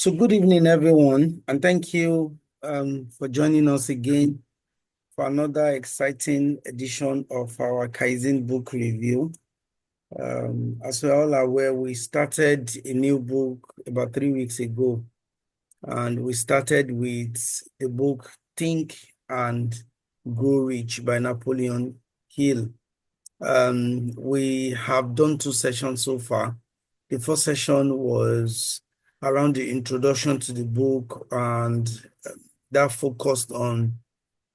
So good evening, everyone, and thank you for joining us again for another exciting edition of our Kaizen book review. As we're all aware, we started a new book about 3 weeks ago, and we started with the book Think and Grow Rich by Napoleon Hill. We have done 2 sessions so far. The first session was around the introduction to the book, and that focused on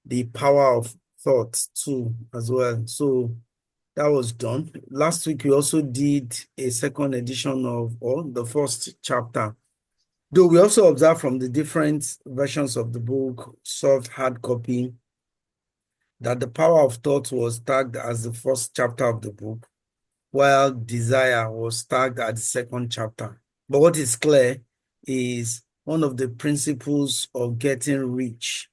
the power of thought too, as well. So that was done. Last week, we also did a second edition of, or the first chapter. Though we also observed from the different versions of the book, soft, hard copy, that the power of thought was tagged as the first chapter of the book, while desire was tagged at the second chapter. But what is clear is one of the principles of getting rich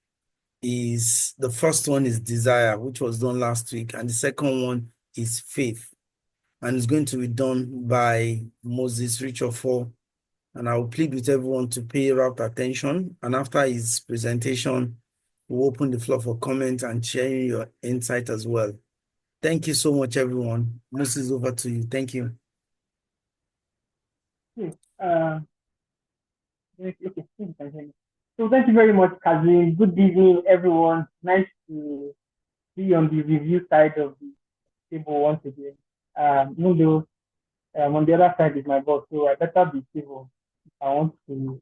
is the first one is desire, which was done last week, and the second one is faith. And it's going to be done by Moses Richard. And I will plead with everyone to pay rapt attention. And after his presentation, we'll open the floor for comments and sharing your insight as well. Thank you so much, everyone. Moses, over to you. Thank you. So thank you very much, Kazim. Good evening, everyone. Nice to be on the review side of the table once again. Even though on the other side is my boss, so I better be civil. I want to.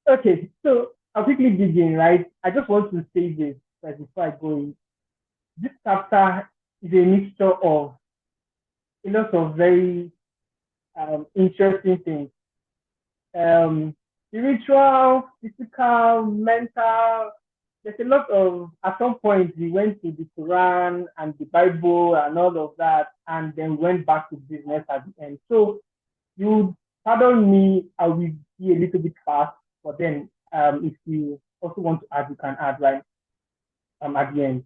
Okay, so I'll quickly begin, right? I just want to say this before I go in. This chapter is a mixture of a lot of very interesting things. Spiritual, physical, mental. There's a lot of, at some point, we went to the Quran and the Bible and all of that, and then went back to business at the end. So, you pardon me, I will be a little bit fast, but then if you also want to add, you can add, right? At the end.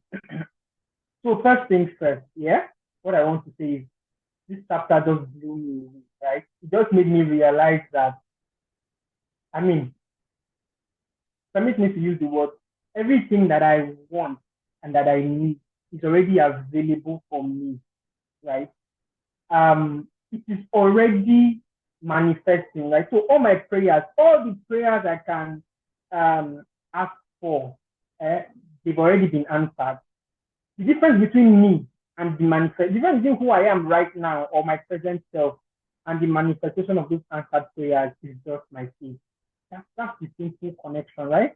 So, first things first, yeah? What I want to say is, this chapter just blew me away, right? It just made me realize that, permit me to use the word, everything that I want and that I need is already available for me, right? It is already manifesting, right? So all my prayers, all the prayers I can ask for, they've already been answered. The difference between me and the difference between who I am right now or my present self and the manifestation of those answered prayers is just my faith. That's the simple connection, right?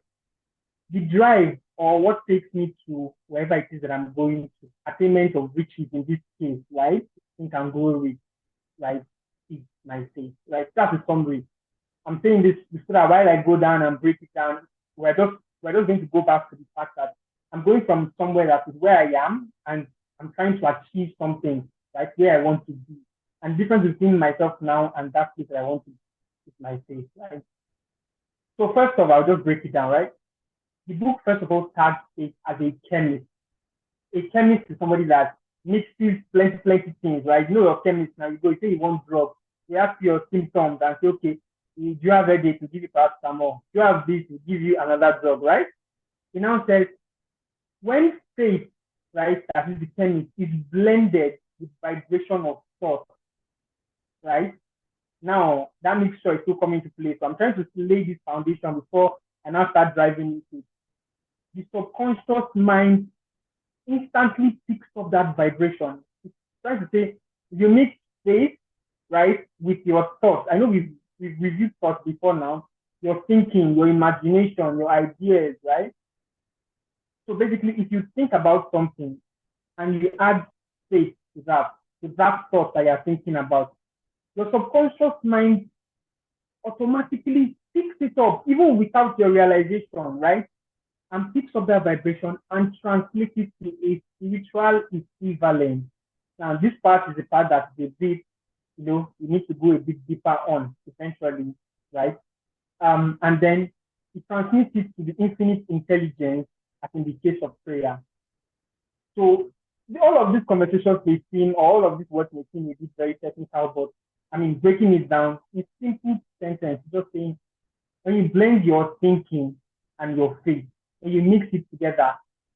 The drive or what takes me to wherever it is that I'm going to, attainment of riches in this case, right? Think I'm going with, right? Is my faith, right? That's the summary. I'm saying this so that while I go down and break it down, we're just going to go back to the fact that I'm going from somewhere that is where I am and I'm trying to achieve something, right? Where I want to be. And the difference between myself now and that place that I want to be is my faith, right? So first of all, I'll just break it down, right? The book, first of all, tags it as a chemist. A chemist is somebody that mixes plenty things, right? You know, your chemist now, you go, you say you want drugs, you ask your symptoms and say, okay, do you have a day to give you paracetamol? Do you have this to give you another drug, right? He now says, when faith, right, that is the chemist, is blended with vibration of thought, right? Now, that mixture is still coming to play. So I'm trying to lay this foundation before I now start driving into it. The subconscious mind instantly picks up that vibration. It's trying to say, if you mix faith, right, with your thoughts. I know we've reviewed thoughts before now. Your thinking, your imagination, your ideas, right? So basically, if you think about something and you add faith to that thought that you're thinking about, your subconscious mind automatically picks it up, even without your realization, right? And picks up that vibration and translates it to a spiritual equivalent. Now, this part is the part that the bit, you need to go a bit deeper on, essentially, right? And then it transmits it to the infinite intelligence, as in the case of prayer. So all of these conversations may seem, or all of this work may seem a bit very technical, but breaking it down, it's simple sentence, just saying, when you blend your thinking and your faith, when you mix it together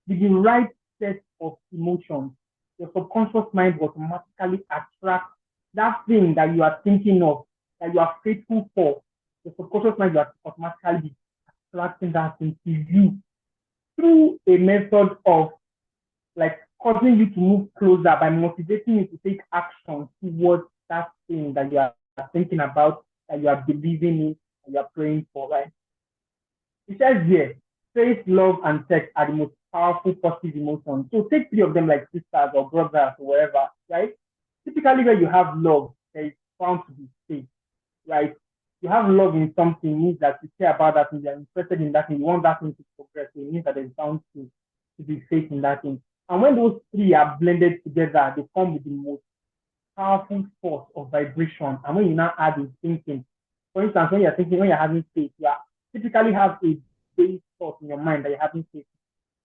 with the right set of emotions, your subconscious mind will automatically attract that thing that you are thinking of, that you are faithful for. Your subconscious mind will automatically be attracting that thing to you through a method of like causing you to move closer by motivating you to take action towards that thing that you are thinking about, that you are believing in, that you are praying for, right? It says here, faith, love, and sex are the most powerful positive emotions. So take three of them like sisters or brothers or whatever, right? Typically, where you have love, there is found to be faith, right? You have love in something means that you care about that thing, you're interested in that thing, you want that thing to progress. So it means that there's bound to be faith in that thing. And when those three are blended together, they come with the most powerful force of vibration. And when you now add in thinking, for instance, when you're thinking, when you're having faith, you are typically have a base thought in your mind that you're having faith.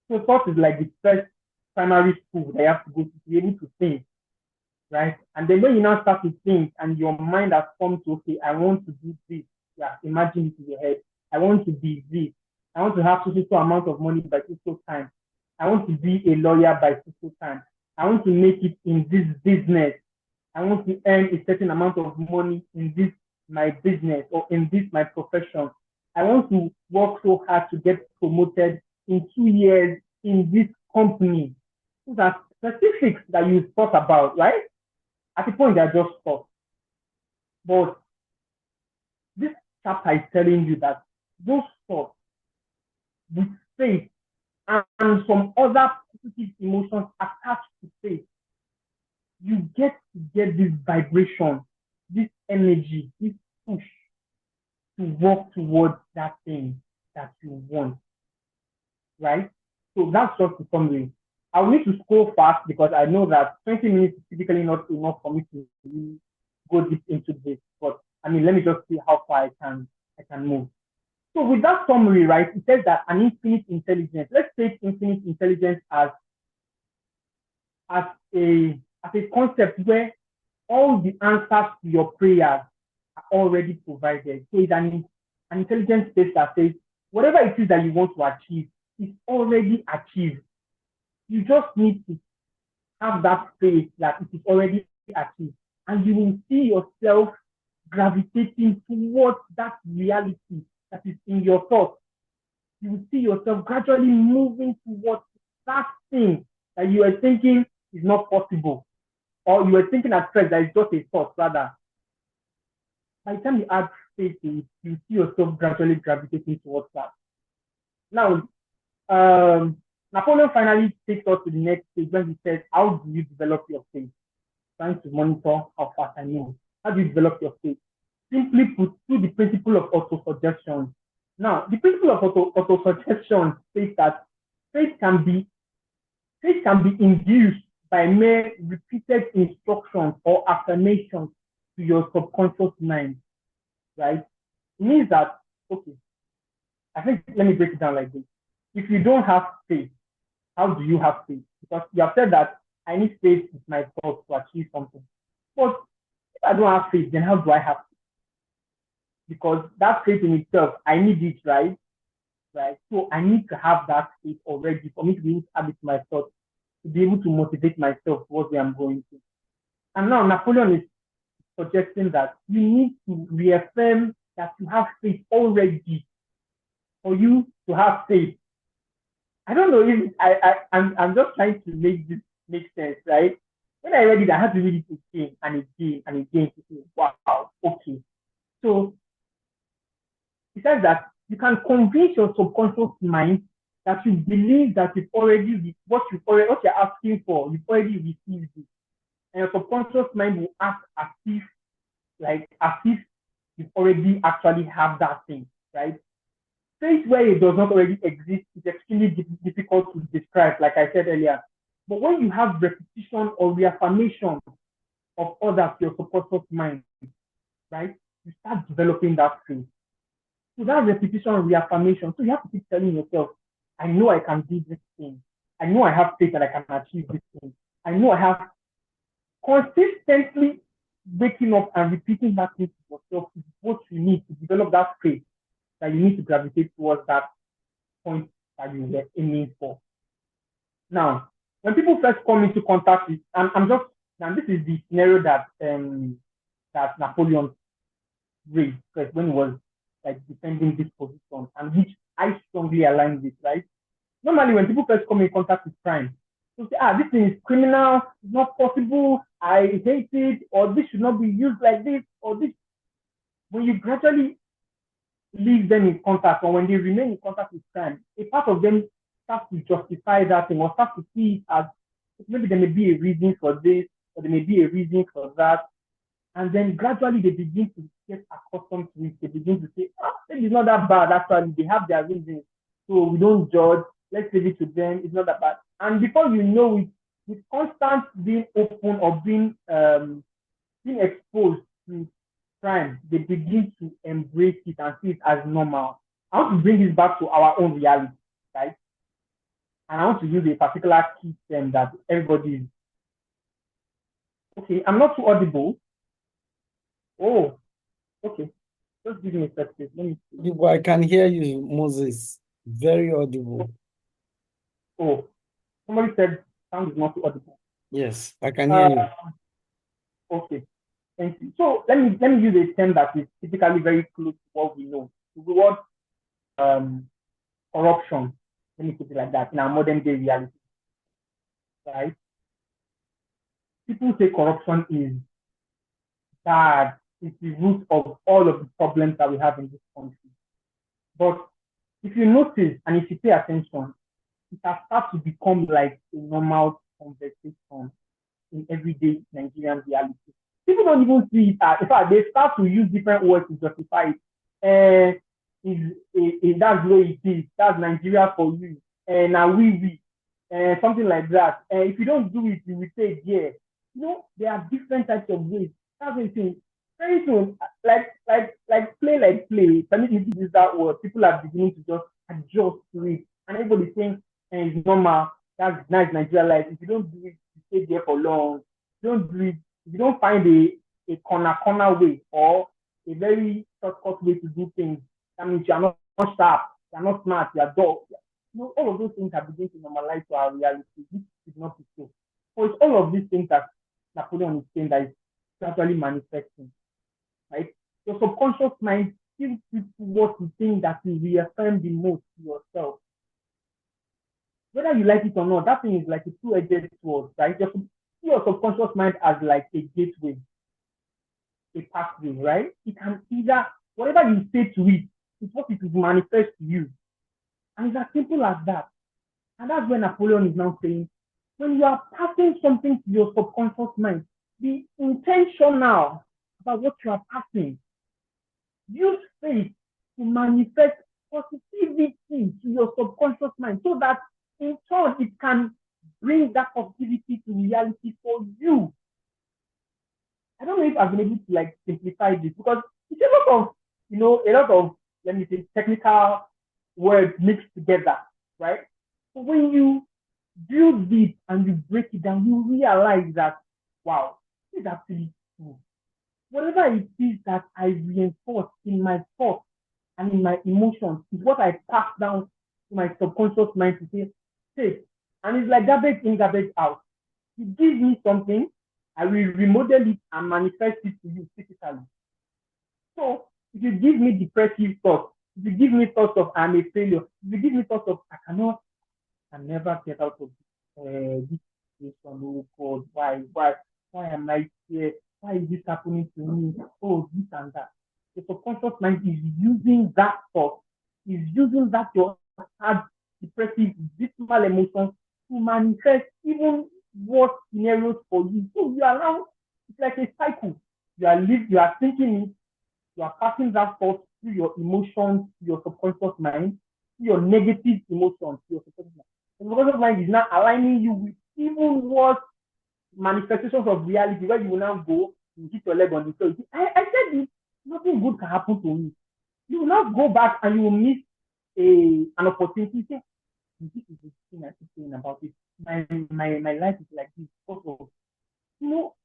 So thought is like the first primary school that you have to go to be able to think, right? And then when you now start to think and your mind has come to, okay, I want to do this. Yeah, imagine it in your head. I want to be this. I want to have so amount of money by so time. I want to be a lawyer by so time. I want to make it in this business. I want to earn a certain amount of money in this my business or in this my profession. I want to work so hard to get promoted in 2 years in this company. Those are specifics that you thought about, right? At the point they're just thoughts. But this chapter is telling you that those thoughts with faith and some other positive emotions attached to faith, you get this vibration, this energy, this push to work towards that thing that you want, right? So that's just the summary. I'll need to scroll fast because I know that 20 minutes is typically not enough for me to really go deep into this. But I mean, let me just see how far I can move. So with that summary, right, it says that an infinite intelligence. Let's take infinite intelligence as a concept where all the answers to your prayers are already provided. So it's an intelligence space that says whatever it is that you want to achieve is already achieved. You just need to have that faith that it is already achieved, and you will see yourself gravitating towards that reality that is in your thoughts. You will see yourself gradually moving towards that thing that you are thinking is not possible, or you were thinking at first that it's just a thought, rather. By the time you add faith to it, you see yourself gradually gravitating towards that. Now, Napoleon finally takes us to the next stage when he says, how do you develop your faith? Trying to monitor how fast I move. How do you develop your faith? Simply put, through the principle of autosuggestion. Now, the principle of autosuggestion says that faith can be induced by mere repeated instructions or affirmations to your subconscious mind, right? It means that, okay, I think, let me break it down like this. If you don't have faith, how do you have faith? Because you have said that I need faith with my thoughts to achieve something. But if I don't have faith, then how do I have faith? Because that faith in itself, I need it, right? Right. So I need to have that faith already for me to be able to add it to my thoughts, to be able to motivate myself towards where I'm going to. And now Napoleon is suggesting that you need to reaffirm that you have faith already for you to have faith. I don't know if I'm just trying to make this make sense, right? When I read it, I had to read it again and again and again to say, wow, okay. So it says that you can convince your subconscious mind that you believe that you've already what you're asking for, you've already received it. And your subconscious mind will act as if you already actually have that thing, right? Faith where it does not already exist is extremely difficult to describe, like I said earlier. But when you have repetition or reaffirmation of others, your subconscious mind, right, you start developing that faith. So that repetition and reaffirmation, so you have to keep telling yourself, I know I can do this thing. I know I have faith that I can achieve this thing. I know I have consistently waking up and repeating that thing to yourself is what you need to develop that faith that you need to gravitate towards that point that you were aiming for. Now, when people first come into contact with, I'm just, now this is the scenario that Napoleon raised, because when he was like defending this position, and which I strongly align with, right? Normally, when people first come in contact with crime, they say, this thing is criminal, it's not possible, I hate it, or this should not be used like this, or this. When you gradually leave them in contact, or when they remain in contact with crime, a part of them starts to justify that thing, or start to see it as maybe there may be a reason for this, or there may be a reason for that. And then gradually they begin to get accustomed to it. They begin to say, maybe it's not that bad, actually. They have their reasons. So we don't judge. Let's leave it to them. It's not that bad. And before you know it, with constant being open or being exposed to crime, they begin to embrace it and see it as normal. I want to bring this back to our own reality, right? And I want to use a particular key term that everybody is. Okay, I'm not too audible. Oh, okay. Just give me a second. Let me see. I can hear you, Moses. Very audible. Oh, somebody said sound is not too audible. Yes, I can hear you. Okay, thank you. So let me use a term that is typically very close to what we know. The word corruption. Let me put it like that in our modern day reality. Right? People say corruption is bad. It's the root of all of the problems that we have in this country. But if you notice and if you pay attention, it has started to become like a normal conversation in everyday Nigerian reality. People don't even see it as, in fact, they start to use different words to justify it. That's the way it is. That's Nigeria for you. Now something like that. If you don't do it, you will say, yeah. You know, there are different types of ways. That's the thing. Very soon, like play. Permit me to use that word. People are beginning to just adjust to it, and everybody's saying, it's normal. That's nice Nigeria life. If you don't do it, you stay there for long. Don't do it. If you don't find a corner way or a very shortcut way to do things, that means you are not sharp, you are not smart, you are dull. You know, all of those things are beginning to normalize to our reality. This is not the case. So it's all of these things that Napoleon is saying that is gradually manifesting, right? Your subconscious mind gives you what you think that you reaffirm the most to yourself. Whether you like it or not, that thing is like a two-edged sword, right? Just see your subconscious mind as like a gateway, a pathway, right? It can either, whatever you say to it, it's what it will manifest to you. And it's as simple as that. And that's where Napoleon is now saying, when you are passing something to your subconscious mind, be intentional about what you are passing. Use faith to manifest positivity to your subconscious mind so that in turn it can bring that positivity to reality for you. I don't know if I've been able to like simplify this because it's a lot of, let me say, technical words mixed together, right? So when you build deep and you break it down, you realize that, wow, this is actually true. Whatever it is that I reinforce in my thoughts and in my emotions is what I pass down to my subconscious mind to say, hey, and it's like garbage in, garbage out. You give me something, I will remodel it and manifest it to you physically. So if you give me depressive thoughts, if you give me thoughts of I'm a failure, if you give me thoughts of I can never get out of this situation, oh God, why am I here? Why is this happening to me? Oh, this and that. The subconscious mind is using that thought, is using that your hard, depressive, dismal emotions to manifest even worse scenarios for you. So you are now, it's like a cycle. You are thinking it, you are passing that thought through your emotions, to your subconscious mind, to your negative emotions, to your subconscious mind. The subconscious mind is now aligning you with even worse manifestations of reality where you will now go, you hit your leg on the floor. I said this, nothing good can happen to me. You will not go back and you will miss an opportunity. Say, this is the thing I keep saying about it. My life is like this. Also, you know,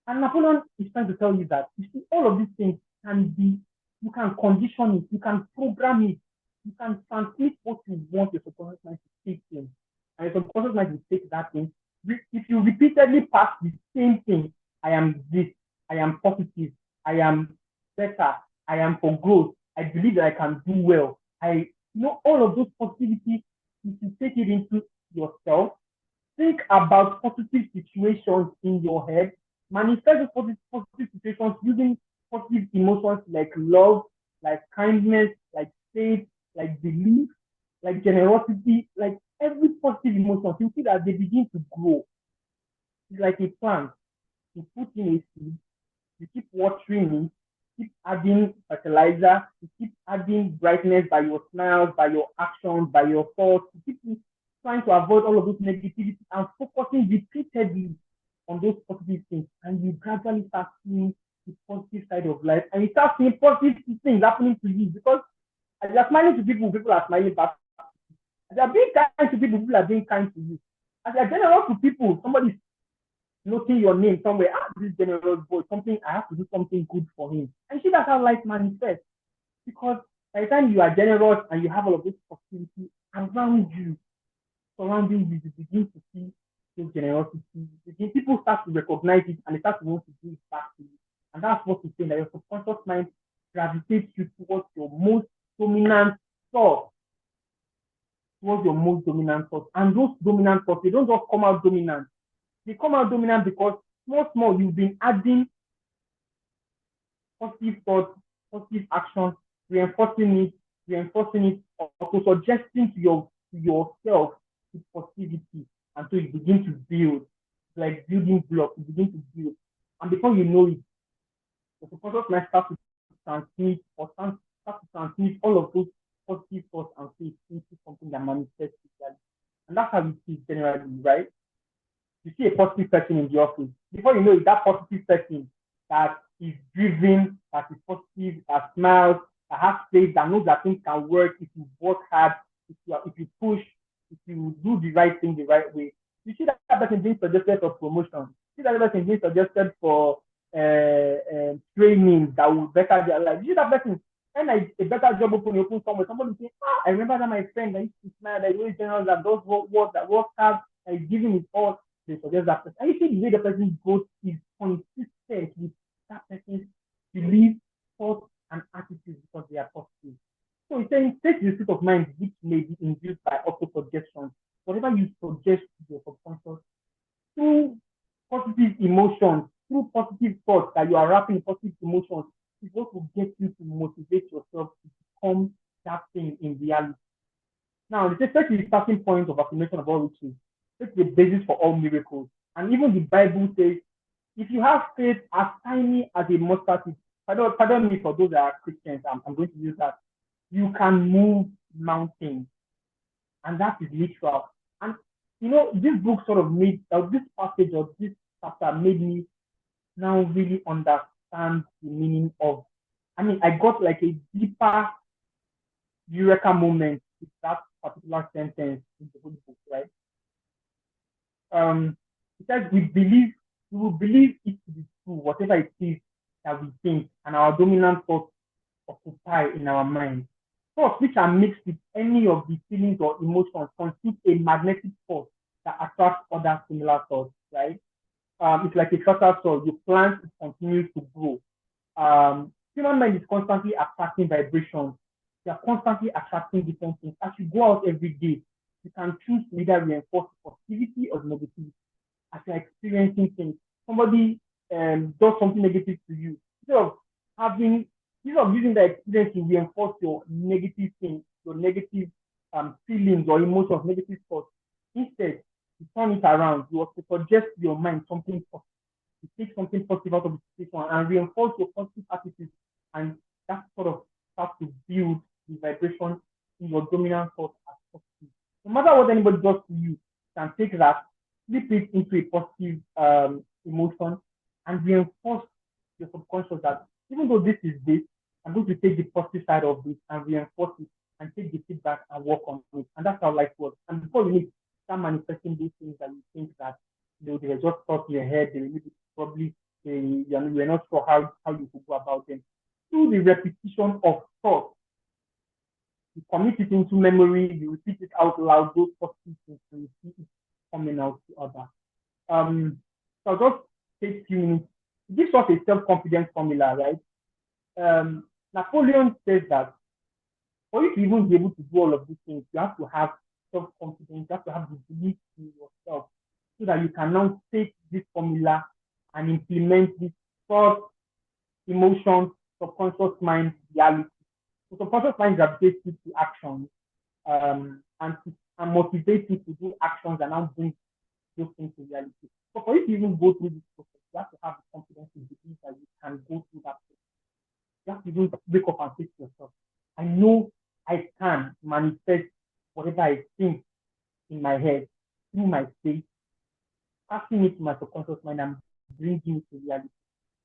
And Napoleon is trying to tell you that you see, all of these things can be, you can condition it, you can program it, you can transmit what you want your subconscious mind to take in. And your subconscious mind will take that thing. If you repeatedly pass the same thing, I am this, I am positive, I am better, I am for growth, I believe that I can do well. All of those positivity, if you take it into yourself, think about positive situations in your head, manifest those positive situations using positive emotions like love, like kindness, like faith, like belief, like generosity, like every positive emotion. You see that they begin to grow. It's like a plant. You put in a seed, you keep watering it, keep adding fertilizer, you keep adding brightness by your smiles, by your actions, by your thoughts, you keep trying to avoid all of those negativity and focusing repeatedly on those positive things. And you gradually start seeing the positive side of life and you start seeing positive things happening to you because as you're smiling to people, people are smiling back. As you're being kind to people, people are being kind to you. As you're generous to people, somebody noting your name somewhere. This generous boy, something I have to do something good for him. And see that's how life manifests. Because by the time you are generous and you have all of this positivity around you, surrounding you, you begin to see those generosity. People start to recognize it and they start to want to do it back to you. And that's what we're saying that your subconscious mind gravitates you towards your most dominant thought. Towards your most dominant thought. And those dominant thoughts, they don't just come out dominant. They come out dominant because small, you've been adding positive thoughts, positive actions, reinforcing it, also suggesting to yourself with positivity. And so you begin to build, like building blocks, you begin to build. And before you know it, the subconscious mind starts to transmit all of those positive thoughts and faith into something that manifests physically. And that's how we see it generally, right? You see a positive person in the office. Before you know it, that positive person that is driven, that is positive, that smiles, that has faith, that knows that things can work if you work hard, if you push, if you do the right thing the right way. You see that person being suggested for promotion. You see that person being suggested for training that will better their life. You see that person when a better job open somewhere, somebody say, I remember that my friend that used to smile, that is really generous, that does work, that works hard, that is giving his all. They suggest that person. And you see the way the person goes is consistent with that person's belief, thoughts, and attitudes because they are positive. So it's saying take the state of mind which may be induced by auto suggestions. Whatever you suggest to your subconscious through positive emotions, through positive thoughts that you are wrapping positive emotions, is what will get you to motivate yourself to become that thing in reality. Now, the first is the starting point of affirmation of all riches. It's the basis for all miracles. And even the Bible says, if you have faith as tiny as a mustard seed, pardon me for those that are Christians, I'm going to use that. You can move mountains. And that is literal. And this book sort of this passage or this chapter made me now really understand the meaning of. I got like a deeper eureka moment with that particular sentence in the book, right? It says we will believe it to be true, whatever it is that we think, and our dominant thoughts occupy in our mind. Thoughts which are mixed with any of the feelings or emotions constitute a magnetic force that attracts other similar thoughts, right? It's like a fertile soil. You plant, it continues to grow. Human mind is constantly attracting vibrations. You are constantly attracting different things. As you go out every day, you can choose to either reinforce positivity or negativity as you're experiencing things. Somebody does something negative to you. Instead of using the experience to reinforce your negative things, your negative feelings or emotions, negative thoughts, instead, you turn it around. You also suggest to your mind something positive. You take something positive out of the situation and reinforce your positive attitude. And that sort of starts to build the vibration in your dominant thought as positive. No matter what anybody does to you, you can take that, flip it into a positive emotion, and reinforce your subconscious that even though this is this, I'm going to take the positive side of this and reinforce it and take the feedback and work on it. And that's how life works. And before you start manifesting these things that you think that they were just thought in your head, they will probably you're not sure how you could go about them. Through the repetition of thought, you commit it into memory, you repeat it out loud, those positive things, and you see it coming out to others. So I'll just take a few minutes. It gives us a self-confidence formula, right? Napoleon says that for you to even be able to do all of these things, you have to have self-confidence, you have to have the belief in yourself so that you can now take this formula and implement this thought, emotions, subconscious mind, reality. So subconscious mind gravitates you to action and motivates you to do actions and now bring those things to reality. So for you to even go through this process, you have to have the confidence to believe that you can go through that process. You have to even wake up and say to yourself, I know I can manifest whatever I think in my head through my faith, passing it to my subconscious mind and bringing it to reality.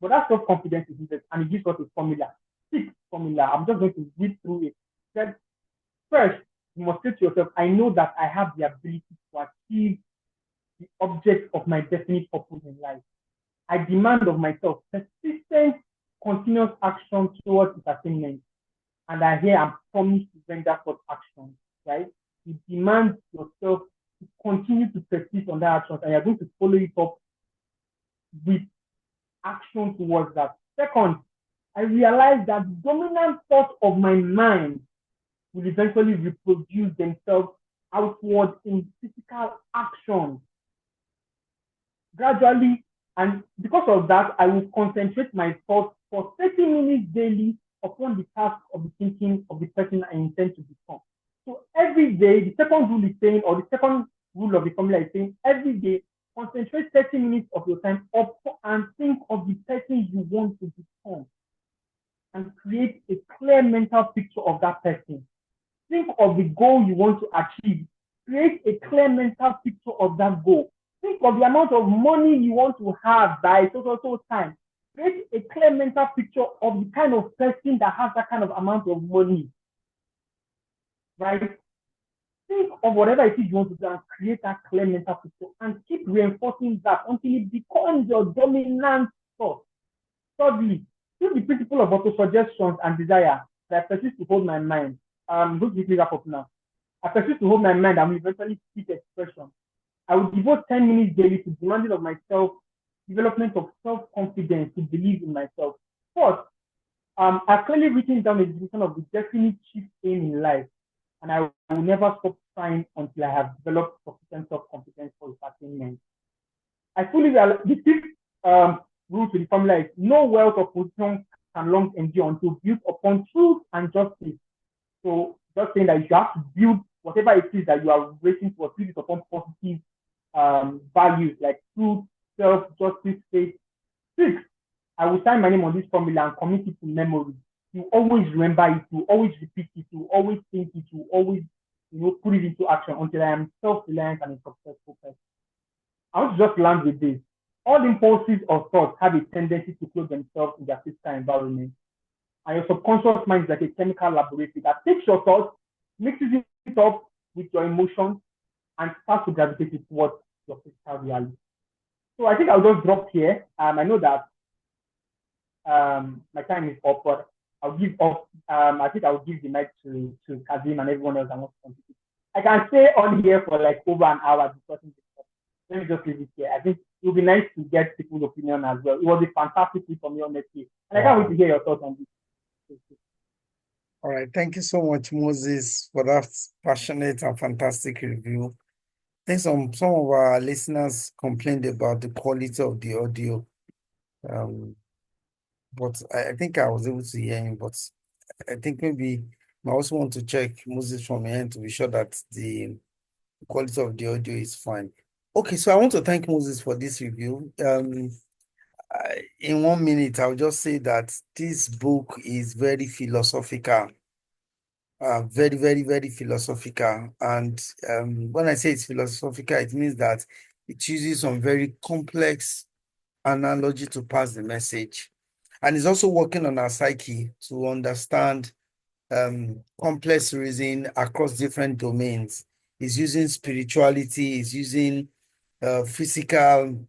But that self-confidence is needed, and it gives us a formula. Six formula. I'm just going to read through it. That first, you must say to yourself, I know that I have the ability to achieve the object of my definite purpose in life. I demand of myself persistent, continuous action towards its attainment. And I here am promised to render such action, right? You demand yourself to continue to persist on that action, and you're going to follow it up with action towards that. Second, I realize that the dominant thoughts of my mind will eventually reproduce themselves outward in physical action. Gradually, and because of that, I will concentrate my thoughts for 30 minutes daily upon the task of the thinking of the person I intend to become. So every day, the second rule is saying, or the second rule of the formula is saying, every day, concentrate 30 minutes of your time up and think of the person you want to become and create a clear mental picture of that person. Think of the goal you want to achieve. Create a clear mental picture of that goal. Think of the amount of money you want to have by so time. Create a clear mental picture of the kind of person that has that kind of amount of money. Right? Think of whatever it is you want to do and create that clear mental picture and keep reinforcing that until it becomes your dominant thought. Thirdly, through the principle of autosuggestions and desire that I persist to hold my mind. Those quickly wrap up now. I persist to hold my mind and will eventually seek expression. I will devote 10 minutes daily to demanding of myself, development of self-confidence, to believe in myself. Fourth, I've clearly written down a definition of the definite chief aim in life, and I will never stop trying until I have developed sufficient self-confidence for its attainment. I fully realize the fifth rule to the formula is no wealth or position can long endure until built upon truth and justice. So just saying that you have to build whatever it is that you are waiting for, build it upon positive values like truth, self, justice, faith. Six, I will sign my name on this formula and commit it to memory. You always remember it, you always repeat it, you always think it, you always put it into action until I am self-reliant and a successful person. I want to just land with this. All impulses of thought have a tendency to close themselves in their physical environment. And your subconscious mind is like a chemical laboratory that takes your thoughts, mixes it up with your emotions, and starts to gravitate towards your physical reality. So I think I'll just drop here. I know that my time is up, but I'll give up. I think I'll give the mic to Kazim and everyone else that wants to contribute. I can stay on here for like over an hour discussing this stuff. Let me just leave it here. I think it would be nice to get people's opinion as well. It was a fantastic week for me, honestly. And I can't wait to hear your thoughts on this. All right. Thank you so much, Moses, for that passionate and fantastic review. I think some of our listeners complained about the quality of the audio. But I think I was able to hear him, but I think maybe I also want to check Moses from your end to be sure that the quality of the audio is fine. Okay, so I want to thank Moses for this review. In 1 minute, I'll just say that this book is very philosophical, very, very, very philosophical. And when I say it's philosophical, it means that it uses some very complex analogy to pass the message. And it's also working on our psyche to understand complex reasoning across different domains. It's using spirituality, it's using physical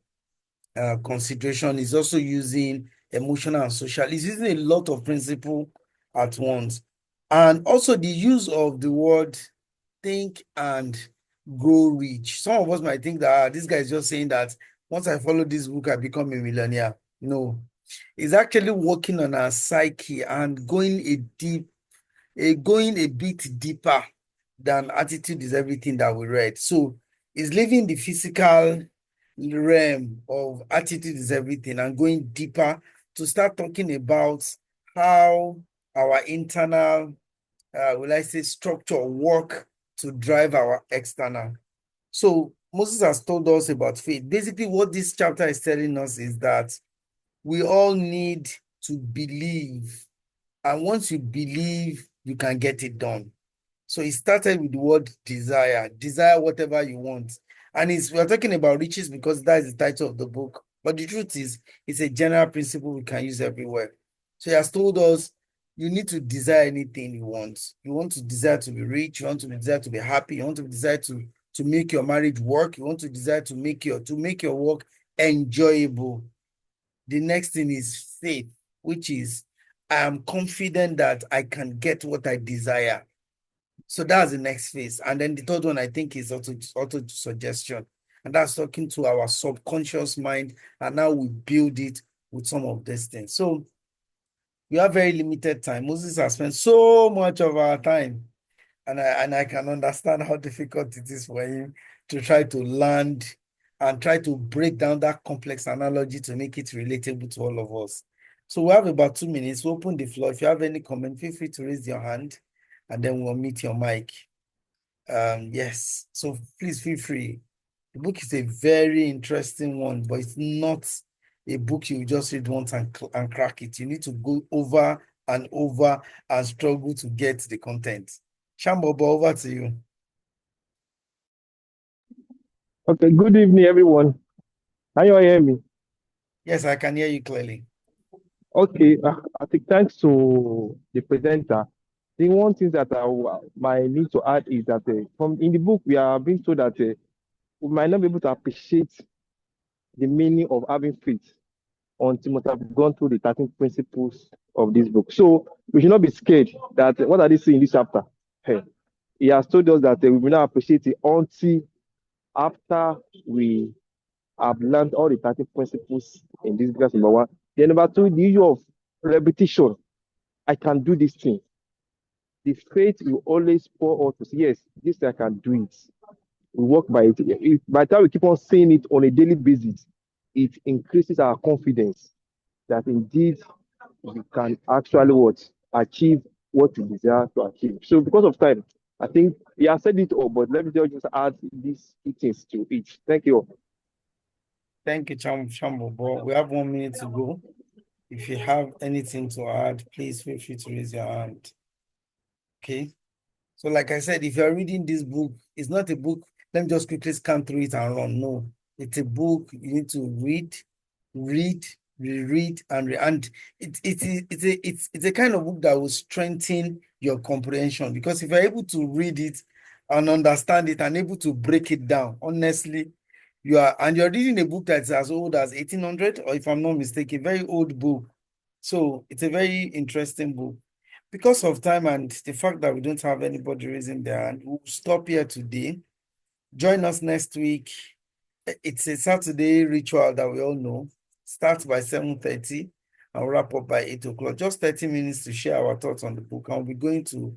consideration. He's also using emotional and social. He's using a lot of principle at once. And also the use of the word think and grow rich. Some of us might think that this guy is just saying that once I follow this book, I become a millionaire. No, he's actually working on our psyche and going a bit deeper than attitude is everything that we read. So he's leaving the physical realm of attitude is everything and going deeper to start talking about how our internal, will I say, structure work to drive our external. So Moses has told us about faith. Basically, what this chapter is telling us is that we all need to believe. And once you believe, you can get it done. So it started with the word desire. Desire whatever you want. And we're talking about riches because that is the title of the book. But the truth is, it's a general principle we can use everywhere. So he has told us you need to desire anything you want. You want to desire to be rich, you want to desire to be happy, you want to desire to make your marriage work, you want to desire to make your work enjoyable. The next thing is faith, which is I am confident that I can get what I desire. So that's the next phase. And then the third one, I think, is auto suggestion. And that's talking to our subconscious mind. And now we build it with some of these things. So we have very limited time. Moses has spent so much of our time. And I can understand how difficult it is for him to try to land and try to break down that complex analogy to make it relatable to all of us. So we have about 2 minutes. We'll open the floor. If you have any comment, feel free to raise your hand and then we'll meet your mic. Yes, so please feel free. The book is a very interesting one, but it's not a book you just read once and crack it. You need to go over and over and struggle to get the content. Shambobo, over to you. Okay, good evening, everyone. Can you all hear me? Yes, I can hear you clearly. Okay, I think thanks to the presenter. The one thing that I might need to add is that from in the book we are being told that we might not be able to appreciate the meaning of having faith until we must have gone through the 13 principles of this book. So we should not be scared that what are they saying in this chapter? Hey, he has told us that we will not appreciate it until after we have learned all the 13 principles in this class, number one. Then number two, the issue of repetition. I can do this thing. The faith will always pour out to say, yes, this I can do it. We work by it. By the time we keep on saying it on a daily basis, it increases our confidence that indeed we can actually achieve what we desire to achieve. So because of time, I think he has said it all, but let me just add these two things to it. Thank you. Thank you, Shambobo. We have 1 minute to go. If you have anything to add, please feel free to raise your hand. Okay. So like I said, if you're reading this book, it's not a book, let me just quickly scan through it and run. No, it's a book you need to read, reread, and it's a kind of book that will strengthen your comprehension, because if you're able to read it and understand it and able to break it down, honestly, you're reading a book that's as old as 1800, or if I'm not mistaken, a very old book. So it's a very interesting book. Because of time and the fact that we don't have anybody raising their hand, we'll stop here today. Join us next week. It's a Saturday ritual that we all know. Starts by 7:30 and wrap up by 8 o'clock. Just 30 minutes to share our thoughts on the book. And we'll be going to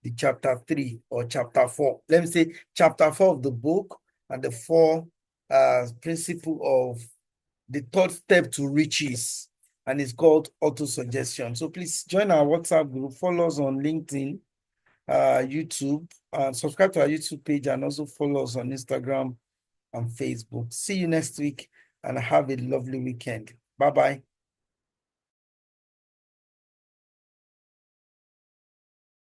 the chapter 3 or chapter 4. Let me say chapter 4 of the book and the 4 principle of the third step to riches, and it's called auto-suggestion. So please join our WhatsApp group, follow us on LinkedIn, YouTube, subscribe to our YouTube page, and also follow us on Instagram and Facebook. See you next week and have a lovely weekend. Bye-bye.